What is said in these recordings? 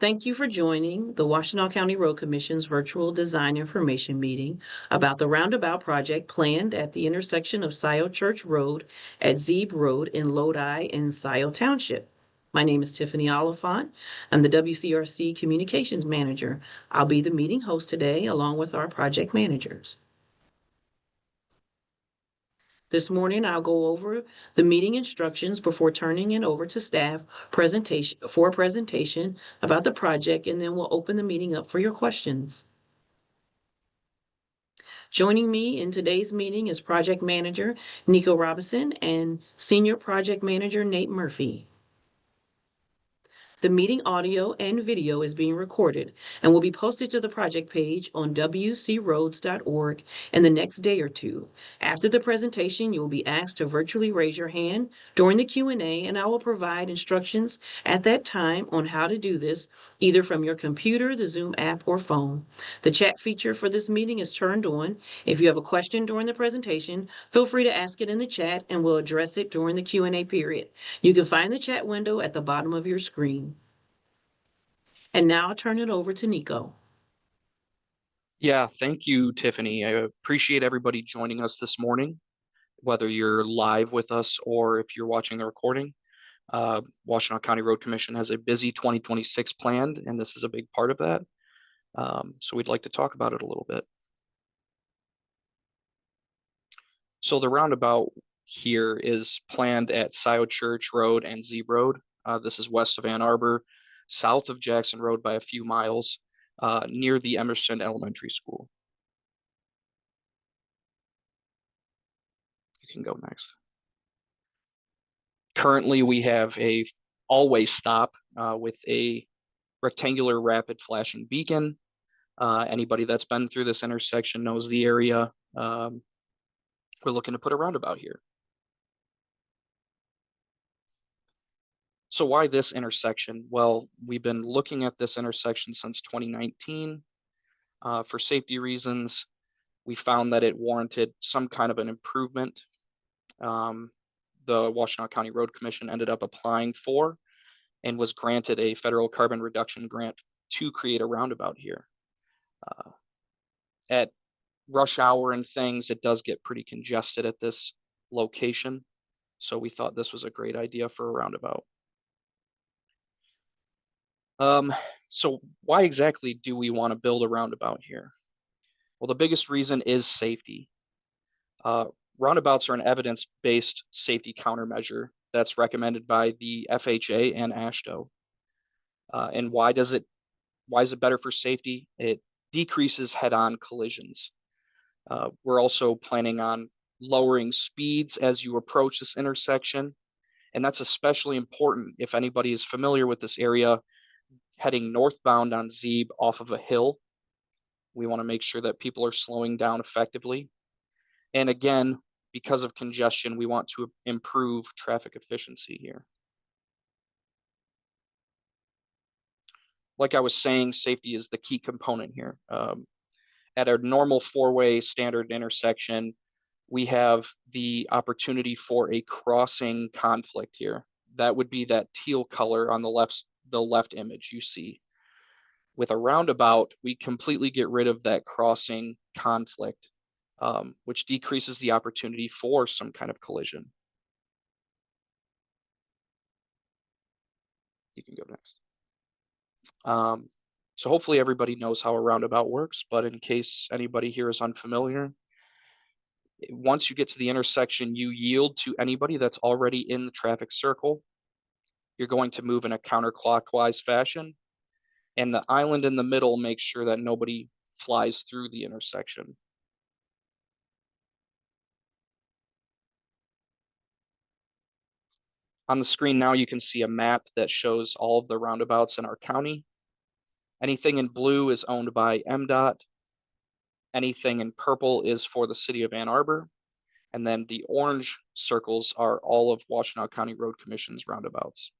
Thank you for joining the Washtenaw County Road Commission's virtual design information meeting about the Roundabout project planned at the intersection of Scio Church Road at Zeeb Road in Lodi and Scio Township. My name is Tiffany Oliphant. I'm the WCRC Communications Manager. I'll be the meeting host today along with our project managers. This morning, I'll go over the meeting instructions before turning it over to staff for a presentation about the project, and then we'll open the meeting up for your questions. Joining me in today's meeting is Project Manager Nico Robinson and Senior Project Manager Nate Murphy. The meeting audio and video is being recorded and will be posted to the project page on wcroads.org in the next day or two. After the presentation, you will be asked to virtually raise your hand during the Q&A, and I will provide instructions at that time on how to do this, either from your computer, the Zoom app, or phone. The chat feature for this meeting is turned on. If you have a question during the presentation, feel free to ask it in the chat and we'll address it during the Q&A period. You can find the chat window at the bottom of your screen. And now I'll turn it over to Nico. Yeah, thank you, Tiffany. I appreciate everybody joining us this morning, whether you're live with us or if you're watching the recording. Washtenaw County Road Commission has a busy 2026 planned, and this is a big part of that. So we'd like to talk about it a little bit. So the roundabout here is planned at Scio Church Rd and Zeeb Rd. This is west of Ann Arbor, south of Jackson Road by a few miles, near the Emerson Elementary School. You can go next. Currently, we have a always stop with a rectangular rapid flashing beacon. Anybody that's been through this intersection knows the area. We're looking to put a roundabout here. So why this intersection? Well, we've been looking at this intersection since 2019. For safety reasons, we found that it warranted some kind of an improvement. The Washtenaw County Road Commission ended up applying for and was granted a federal carbon reduction grant to create a roundabout here. At rush hour and things, it does get pretty congested at this location. So we thought this was a great idea for a roundabout. So why exactly do we want to build a roundabout here? Well, the biggest reason is safety. Roundabouts are an evidence-based safety countermeasure that's recommended by the FHA and AASHTO. And why is it better for safety? It decreases head-on collisions. We're also planning on lowering speeds as you approach this intersection. And that's especially important if anybody is familiar with this area heading northbound on Zeeb off of a hill. We want to make sure that people are slowing down effectively. And again, because of congestion, we want to improve traffic efficiency here. Like I was saying, safety is the key component here. At a normal four-way standard intersection, we have the opportunity for a crossing conflict here. That would be that teal color on the left image you see. With a roundabout, we completely get rid of that crossing conflict, which decreases the opportunity for some kind of collision. You can go next. So hopefully everybody knows how a roundabout works, but in case anybody here is unfamiliar, once you get to the intersection, you yield to anybody that's already in the traffic circle. You're going to move in a counterclockwise fashion, and the island in the middle makes sure that nobody flies through the intersection. On the screen now, you can see a map that shows all of the roundabouts in our county. Anything in blue is owned by MDOT. Anything in purple is for the city of Ann Arbor. And then the orange circles are all of Washtenaw County Road Commission's roundabouts.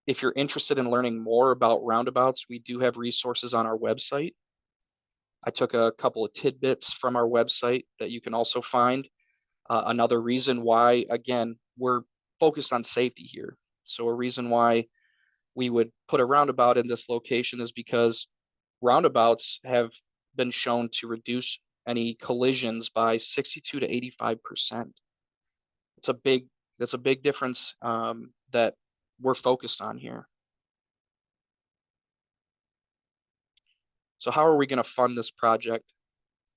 If you're interested in learning more about roundabouts, we do have resources on our website. I took a couple of tidbits from our website that you can also find. Another reason why, again, we're focused on safety here. So a reason why we would put a roundabout in this location is because roundabouts have been shown to reduce any collisions by 62 to 85%. It's a big, that's a big difference that we're focused on here. So how are we going to fund this project?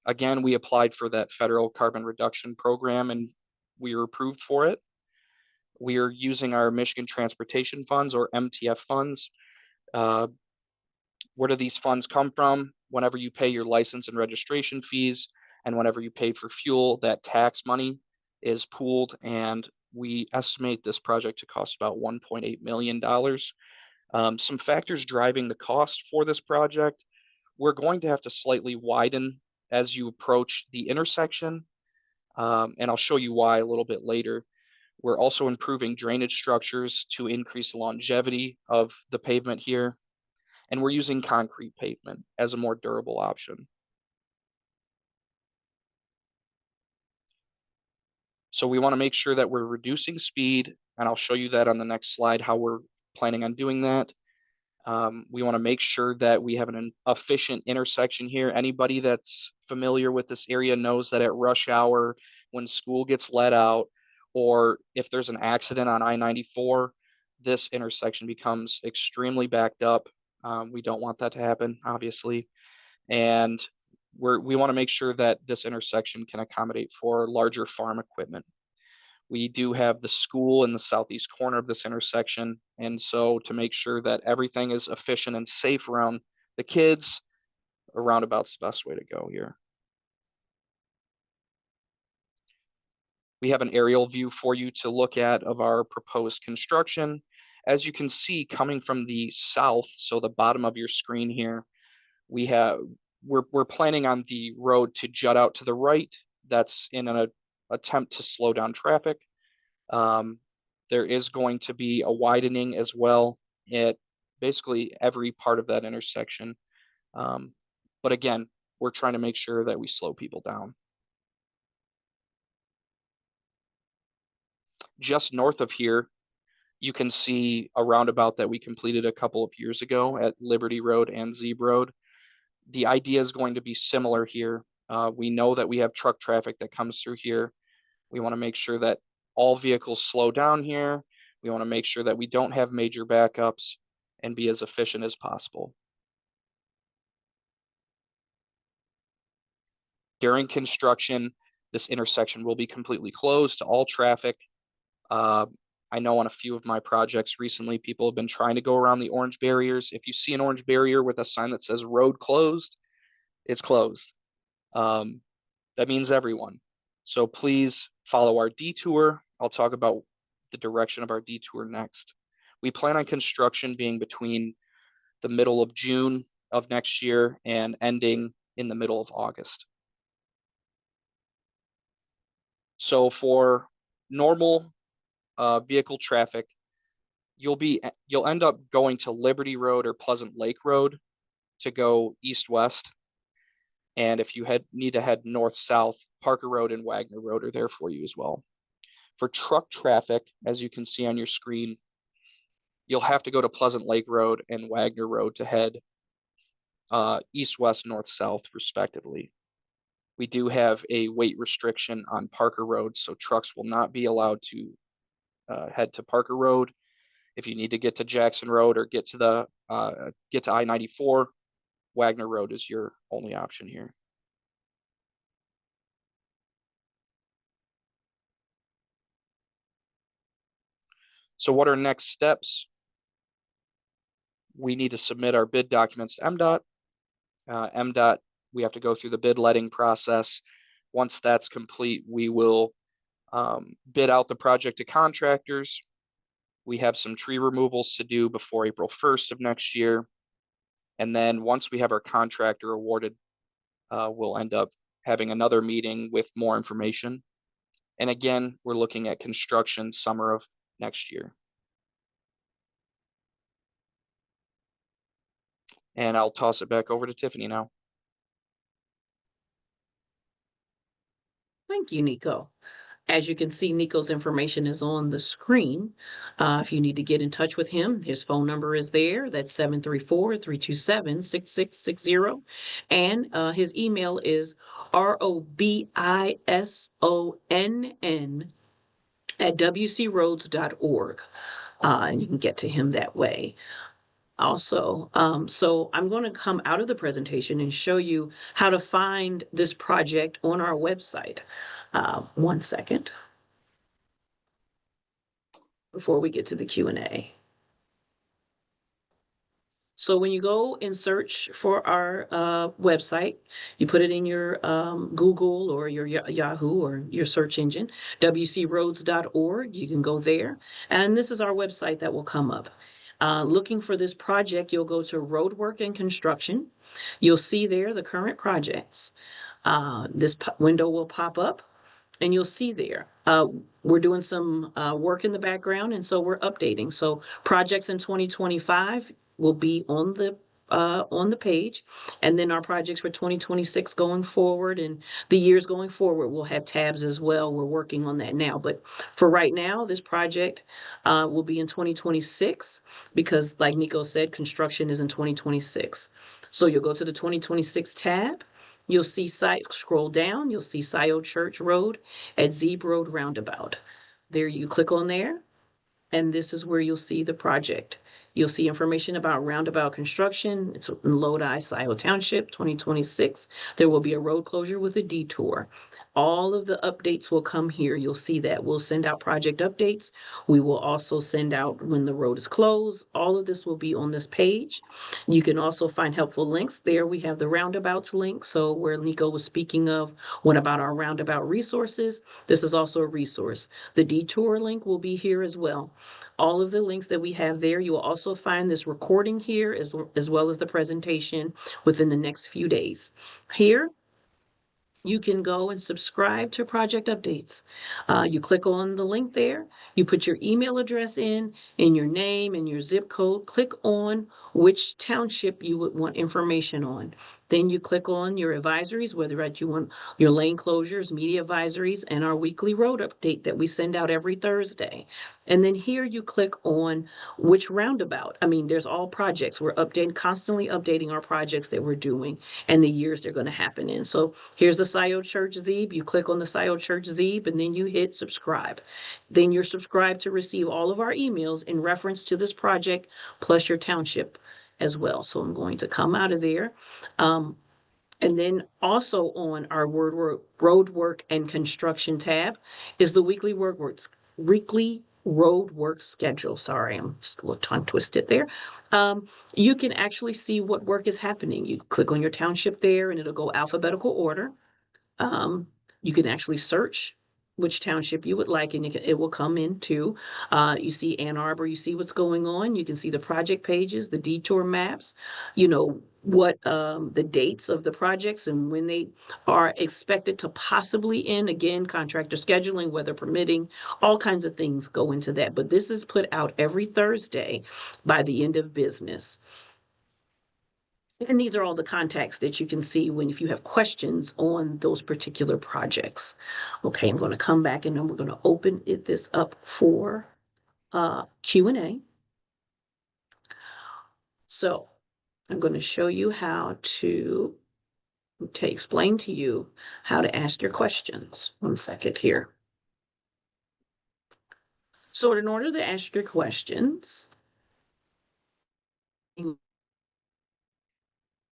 Again, we applied for that federal carbon reduction program and we were approved for it. We are using our Michigan Transportation Funds, or MTF funds. Where do these funds come from? Whenever you pay your license and registration fees, and whenever you pay for fuel, that tax money is pooled, and we estimate this project to cost about $1.8 million. Some factors driving the cost for this project: we're going to have to slightly widen as you approach the intersection, and I'll show you why a little bit later. We're also improving drainage structures to increase the longevity of the pavement here, and we're using concrete pavement as a more durable option. So we want to make sure that we're reducing speed, and I'll show you that on the next slide, how we're planning on doing that. We want to make sure that we have an efficient intersection here. Anybody that's familiar with this area knows that at rush hour, when school gets let out, or if there's an accident on I-94, this intersection becomes extremely backed up. We don't want that to happen, obviously. And we want to make sure that this intersection can accommodate for larger farm equipment. We do have the school in the southeast corner of this intersection. And so to make sure that everything is efficient and safe around the kids, a roundabout's the best way to go here. We have an aerial view for you to look at of our proposed construction. As you can see, coming from the south, so the bottom of your screen here, we're planning on the road to jut out to the right. That's in an attempt to slow down traffic. There is going to be a widening as well at basically every part of that intersection. But again, we're trying to make sure that we slow people down. Just north of here, you can see a roundabout that we completed a couple of years ago at Liberty Road and Zeeb Rd. The idea is going to be similar here. We know that we have truck traffic that comes through here. We want to make sure that all vehicles slow down here. We want to make sure that we don't have major backups and be as efficient as possible. During construction, this intersection will be completely closed to all traffic. I know on a few of my projects recently, people have been trying to go around the orange barriers. If you see an orange barrier with a sign that says road closed, it's closed. That means everyone. So please follow our detour. I'll talk about the direction of our detour next. We plan on construction being between the middle of June of next year and ending in the middle of August. So for normal vehicle traffic, you'll end up going to Liberty Road or Pleasant Lake Road to go east-west. And if you need to head north-south, Parker Road and Wagner Road are there for you as well. For truck traffic, as you can see on your screen, you'll have to go to Pleasant Lake Road and Wagner Road to head east-west, north-south, respectively. We do have a weight restriction on Parker Road, so trucks will not be allowed to head to Parker Road. If you need to get to Jackson Road or get to I-94, Wagner Road is your only option here. So what are next steps? We need to submit our bid documents to MDOT. MDOT, we have to go through the bid letting process. Once that's complete, we will bid out the project to contractors. We have some tree removals to do before April 1st of next year. And then once we have our contractor awarded, we'll end up having another meeting with more information. And again, we're looking at construction summer of next year. And I'll toss it back over to Tiffany now. Thank you, Nico. As you can see, Nico's information is on the screen. If you need to get in touch with him, his phone number is there. That's 734-327-6660. And his email is robisonn@wcroads.org. And you can get to him that way. Also, so I'm going to come out of the presentation and show you how to find this project on our website. 1 second before we get to the Q&A. So when you go and search for our website, you put it in your Google or your Yahoo or your search engine, wcroads.org. You can go there. And this is our website that will come up. Looking for this project, you'll go to Roadwork and Construction. You'll see there the current projects. This window will pop up and you'll see there. We're doing some work in the background, and so we're updating. So projects in 2025 will be on the page, and then our projects for 2026 going forward and the years going forward will have tabs as well. We're working on that now, but for right now, this project will be in 2026 because, like Nico said, construction is in 2026. So you'll go to the 2026 tab. You'll see scroll down, you'll see Scio Church Rd at Zeeb Rd Roundabout. There you click on there, and this is where you'll see the project. You'll see information about Roundabout construction. It's in Lodi, Scio Township, 2026. There will be a road closure with a detour. All of the updates will come here. You'll see that. We'll send out project updates. We will also send out when the road is closed. All of this will be on this page. You can also find helpful links there. We have the Roundabouts link. So where Nico was speaking of, what about our Roundabout resources? This is also a resource. The detour link will be here as well. All of the links that we have there, you will also find this recording here as well as the presentation within the next few days. Here, you can go and subscribe to project updates. You click on the link there, you put your email address in and your name and your zip code, click on which township you would want information on. Then you click on your advisories, whether you want your lane closures, media advisories, and our weekly road update that we send out every Thursday. And then here you click on which roundabout. I mean, there's all projects. We're constantly updating our projects that we're doing and the years they're going to happen in. So here's the Scio Church Zeeb. You click on the Scio Church Zeeb and then you hit subscribe. Then you're subscribed to receive all of our emails in reference to this project plus your township as well. So I'm going to come out of there. And then also on our road work and construction tab is the weekly road work schedule. Sorry, I'm just a little tongue twisted there. You can actually see what work is happening. You click on your township there and it'll go alphabetical order. You can actually search which township you would like, and it will come into. You see Ann Arbor, you see what's going on. You can see the project pages, the detour maps, you know, what the dates of the projects and when they are expected to possibly end. Again, contractor scheduling, weather permitting, all kinds of things go into that. But this is put out every Thursday by the end of business. And these are all the contacts that you can see if you have questions on those particular projects. Okay, I'm going to come back and then we're going to open this up for Q&A. So I'm going to show you how to explain to you how to ask your questions. 1 second here. So in order to ask your questions,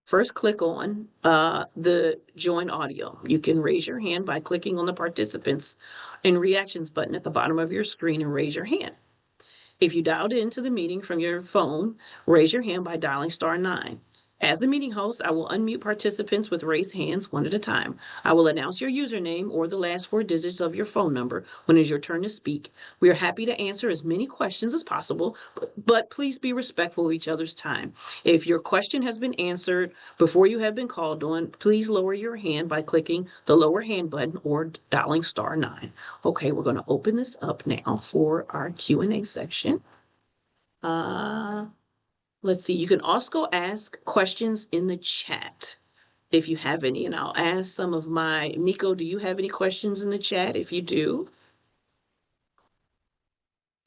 first click on the join audio. You can raise your hand by clicking on the participants and reactions button at the bottom of your screen and raise your hand. If you dialed into the meeting from your phone, raise your hand by dialing *9. As the meeting host, I will unmute participants with raised hands one at a time. I will announce your username or the last 4 digits of your phone number when it's your turn to speak. We are happy to answer as many questions as possible, but please be respectful of each other's time. If your question has been answered before you have been called on, please lower your hand by clicking the lower hand button or dialing *9. Okay, we're going to open this up now for our Q&A section. Let's see, you can also ask questions in the chat if you have any, and I'll ask some of Nico, do you have any questions in the chat if you do?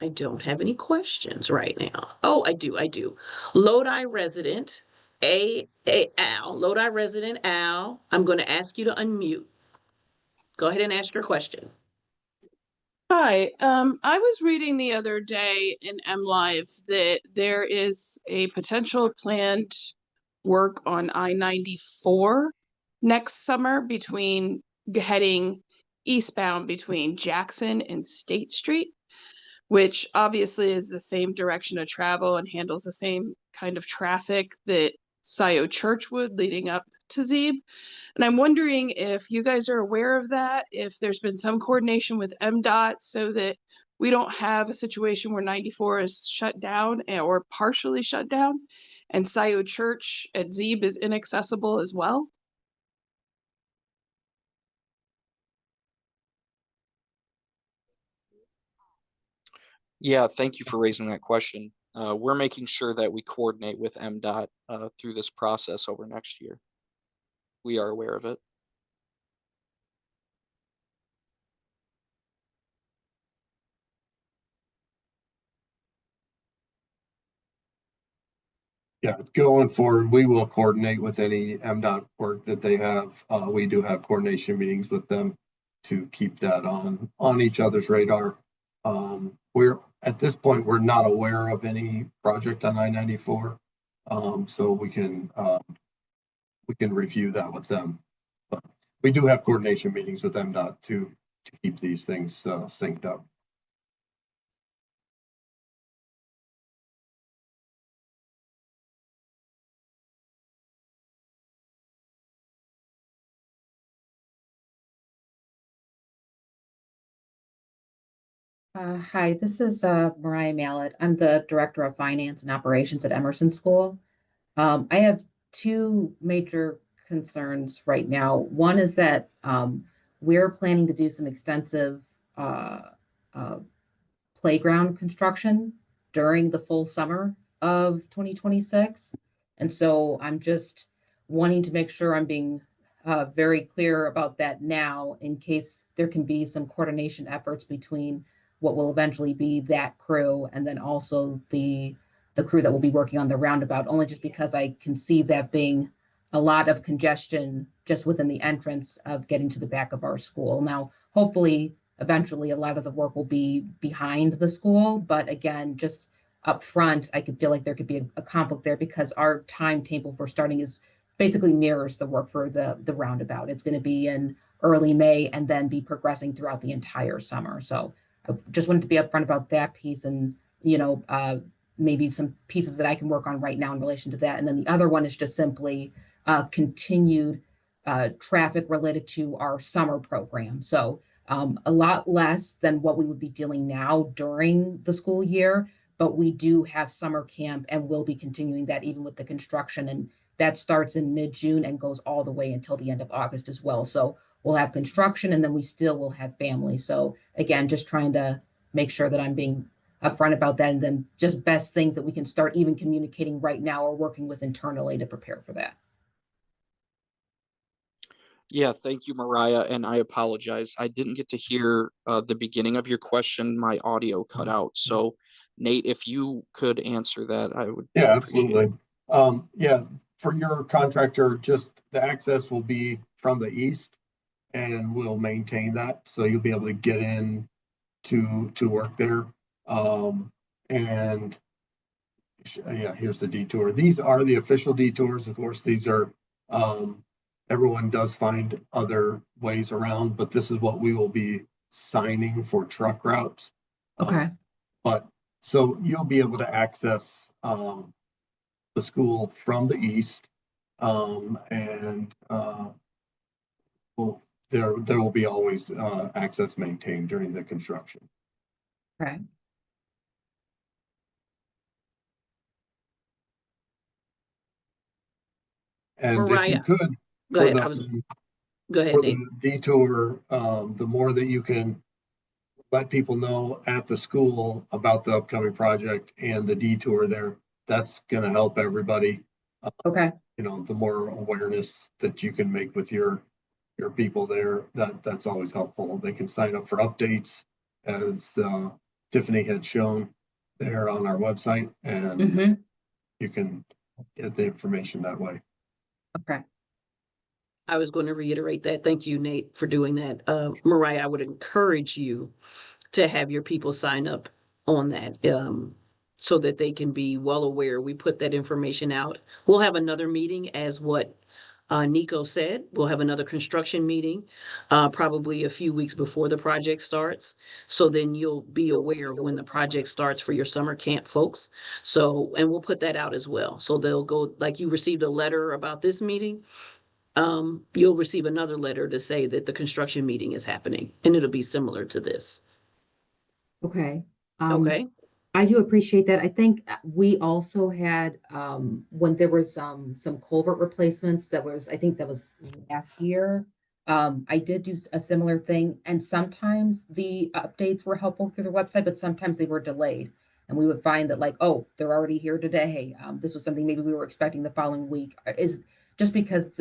I don't have any questions right now. Oh, I do. Lodi resident, Al, Lodi resident Al, I'm going to ask you to unmute. Go ahead and ask your question. Hi, I was reading the other day in MLive that there is a potential planned work on I-94 next summer between heading eastbound between Jackson and State Street, which obviously is the same direction of travel and handles the same kind of traffic that Scio Church would leading up to Zeeb. And I'm wondering if you guys are aware of that, if there's been some coordination with MDOT so that we don't have a situation where 94 is shut down or partially shut down and Scio Church at Zeeb is inaccessible as well. Yeah, thank you for raising that question. We're making sure that we coordinate with MDOT through this process over next year. We are aware of it. Yeah, going forward, we will coordinate with any MDOT work that they have. We do have coordination meetings with them to keep that on each other's radar. We're at this point, we're not aware of any project on I-94, so we can review that with them. But we do have coordination meetings with MDOT to keep these things synced up. Hi, this is Mariah Mallet. I'm the Director of Finance and Operations at Emerson School. I have two major concerns right now. One is that we're planning to do some extensive uh, playground construction during the full summer of 2026. And so I'm just wanting to make sure I'm being very clear about that now in case there can be some coordination efforts between what will eventually be that crew and then also the crew that will be working on the roundabout, only just because I can see that being a lot of congestion just within the entrance of getting to the back of our school. Now, hopefully, eventually a lot of the work will be behind the school, but again, just up front, I could feel like there could be a conflict there because our timetable for starting is basically mirrors the work for the roundabout. It's going to be in early May and then be progressing throughout the entire summer. So I just wanted to be upfront about that piece and, maybe some pieces that I can work on right now in relation to that. And then the other one is just simply continued traffic related to our summer program. So a lot less than what we would be dealing now during the school year, but we do have summer camp and we'll be continuing that even with the construction. And that starts in mid-June and goes all the way until the end of August as well. So we'll have construction and then we still will have family. So again, just trying to make sure that I'm being upfront about that and then just best things that we can start even communicating right now or working with internally to prepare for that. Yeah, thank you, Mariah, and I apologize. I didn't get to hear the beginning of your question. My audio cut out. So, Nate, if you could answer that, I would. Yeah, absolutely. Yeah, for your contractor, just the access will be from the east and we'll maintain that. So you'll be able to get in to work there. And yeah, here's the detour. These are the official detours. Of course, these are, everyone does find other ways around, but this is what we will be signing for truck routes. Okay. But so you'll be able to access the school from the east, and well, there will be always access maintained during the construction. Okay. And if Mariah, you could, go ahead. Go ahead, for Nate. the detour, the more that you can let people know at the school about the upcoming project and the detour there, that's going to help everybody. Okay. The more awareness that you can make with your people there, that's always helpful. They can sign up for updates as Tiffany had shown there on our website, and Mm-hmm. you can get the information that way. Okay. I was going to reiterate that. Thank you, Nate, for doing that. Mariah, I would encourage you to have your people sign up on that, so that they can be well aware. We put that information out. We'll have another meeting, as what Nico said. We'll have another construction meeting, probably a few weeks before the project starts. So then you'll be aware of when the project starts for your summer camp folks. So, and we'll put that out as well. So they'll go, like you received a letter about this meeting, you'll receive another letter to say that the construction meeting is happening, and it'll be similar to this. Okay. Okay? I do appreciate that. I think we also had, when there was, some culvert replacements I think that was last year. I did do a similar thing, and sometimes the updates were helpful through the website, but sometimes they were delayed. And we would find that like, oh, they're already here today. This was something maybe we were expecting the following week. Is just because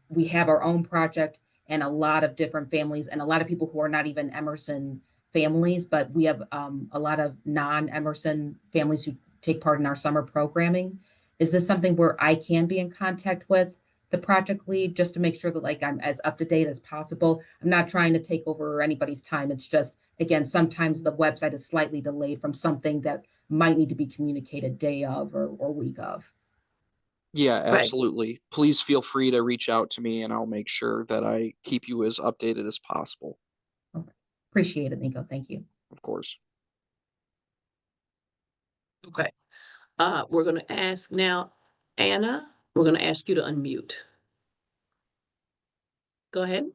we have our own project and a lot of different families and a lot of people who are not even Emerson families, but we have a lot of non-Emerson families who take part in our summer programming. Is this something where I can be in contact with the project lead just to make sure that like I'm as up to date as possible? I'm not trying to take over anybody's time. It's just, again, sometimes the website is slightly delayed from something that might need to be communicated day of or week of. Yeah, Right. absolutely. Please feel free to reach out to me and I'll make sure that I keep you as updated as possible, Okay. Appreciate it, Nico. Thank you. of course. Okay. We're going to ask now, Anna, we're going to ask you to unmute. Go ahead.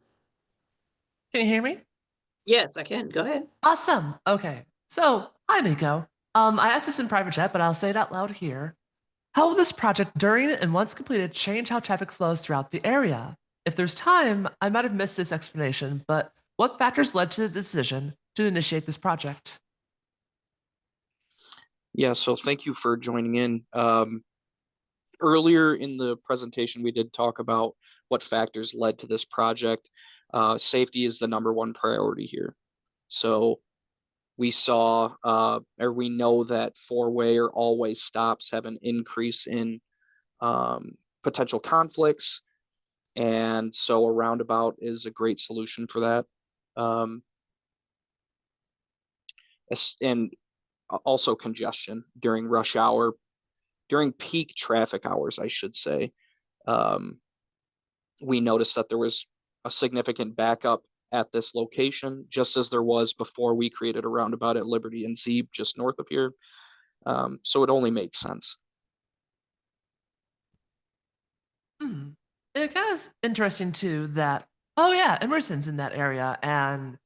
Can you hear me? Yes, I can. Go ahead. Awesome. Okay. So, hi, Nico. I asked this in private chat, but I'll say it out loud here. How will this project, during and once completed, change how traffic flows throughout the area? If there's time, I might have missed this explanation, but what factors led to the decision to initiate this project? Yeah, so thank you for joining in. Earlier in the presentation, we did talk about what factors led to this project. Safety is the #1 priority here. So we saw, or we know that four-way or all-way stops have an increase in potential conflicts. And so a roundabout is a great solution for that. And also congestion during rush hour, during peak traffic hours, I should say. We noticed that there was a significant backup at this location, just as there was before we created a roundabout at Liberty and Zeeb, just north of here. So it only made sense. It kind of is interesting too that, oh yeah, Emerson's in that area, and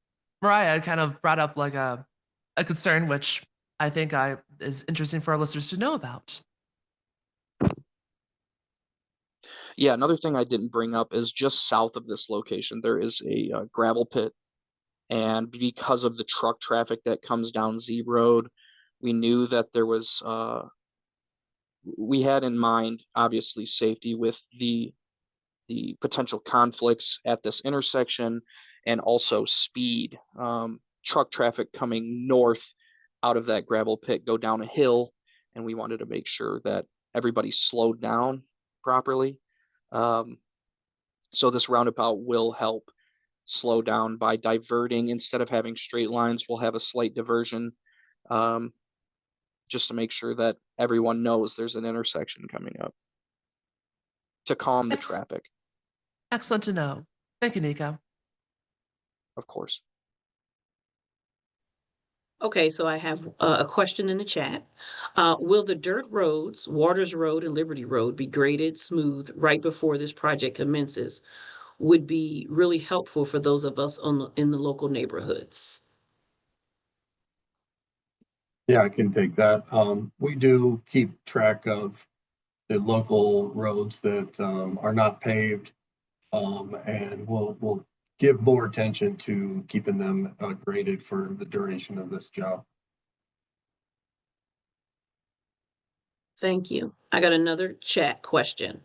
Mariah kind of brought up like a concern which I think is interesting for our listeners to know about. Yeah, another thing I didn't bring up is just south of this location, there is a gravel pit. And because of the truck traffic that comes down Zeeb Road, we knew that there was, we had in mind, obviously, safety with the potential conflicts at this intersection and also speed. Truck traffic coming north out of that gravel pit go down a hill, and we wanted to make sure that everybody slowed down properly. So this roundabout will help slow down by diverting. Instead of having straight lines, we'll have a slight diversion, just to make sure that everyone knows there's an intersection coming up to calm the traffic. Excellent to know. Thank you, Nico. Of course. Okay, so I have a question in the chat. Will the dirt roads, Waters Road and Liberty Road, be graded smooth right before this project commences? Would be really helpful for those of us in the local neighborhoods. Yeah, I can take that. We do keep track of the local roads that are not paved, and we'll give more attention to keeping them graded for the duration of this job. Thank you. I got another chat question.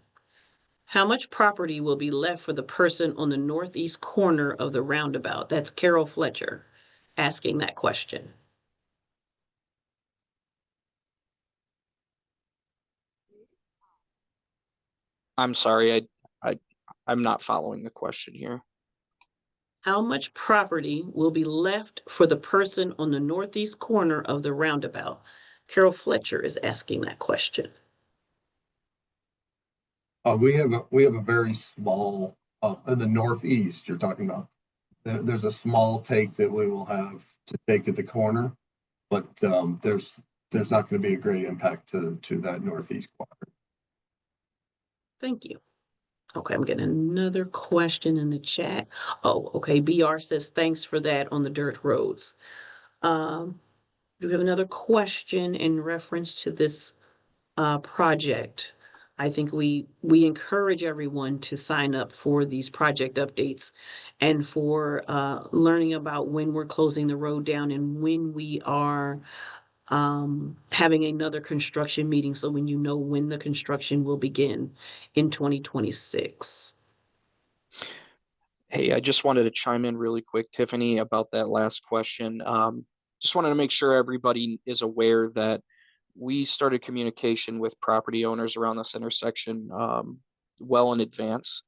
How much property will be left for the person on the northeast corner of the roundabout? That's Carol Fletcher asking that question. I'm sorry, I'm not following the question here. How much property will be left for the person on the northeast corner of the roundabout? Carol Fletcher is asking that question. We have a very small, in the northeast, you're talking about. There's a small take that we will have to take at the corner, but there's not going to be a great impact to that northeast quadrant. Thank you. Okay, I'm getting another question in the chat. Oh, okay. BR says thanks for that on the dirt roads. Do we have another question in reference to this project? I think we encourage everyone to sign up for these project updates and for learning about when we're closing the road down and when we are having another construction meeting, so when you know when the construction will begin in 2026. Hey, I just wanted to chime in really quick, Tiffany, about that last question. Just wanted to make sure everybody is aware that we started communication with property owners around this intersection well in advance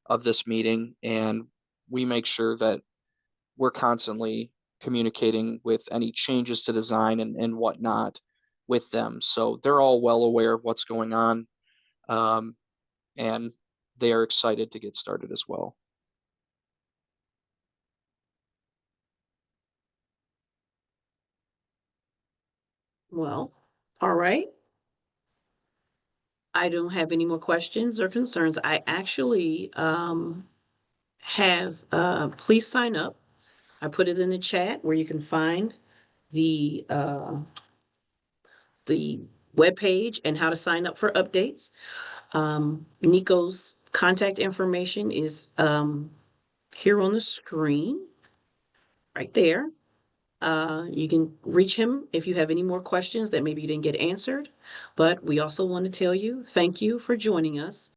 of this meeting, and we make sure that we're constantly communicating with any changes to design and whatnot with them. So they're all well aware of what's going on, and they are excited to get started as well. Well, all right. I don't have any more questions or concerns. I actually have, please sign up. I put it in the chat where you can find the webpage and how to sign up for updates. Nico's contact information is here on the screen, right there. You can reach him if you have any more questions that maybe you didn't get answered. But we also want to tell you, thank you for joining us.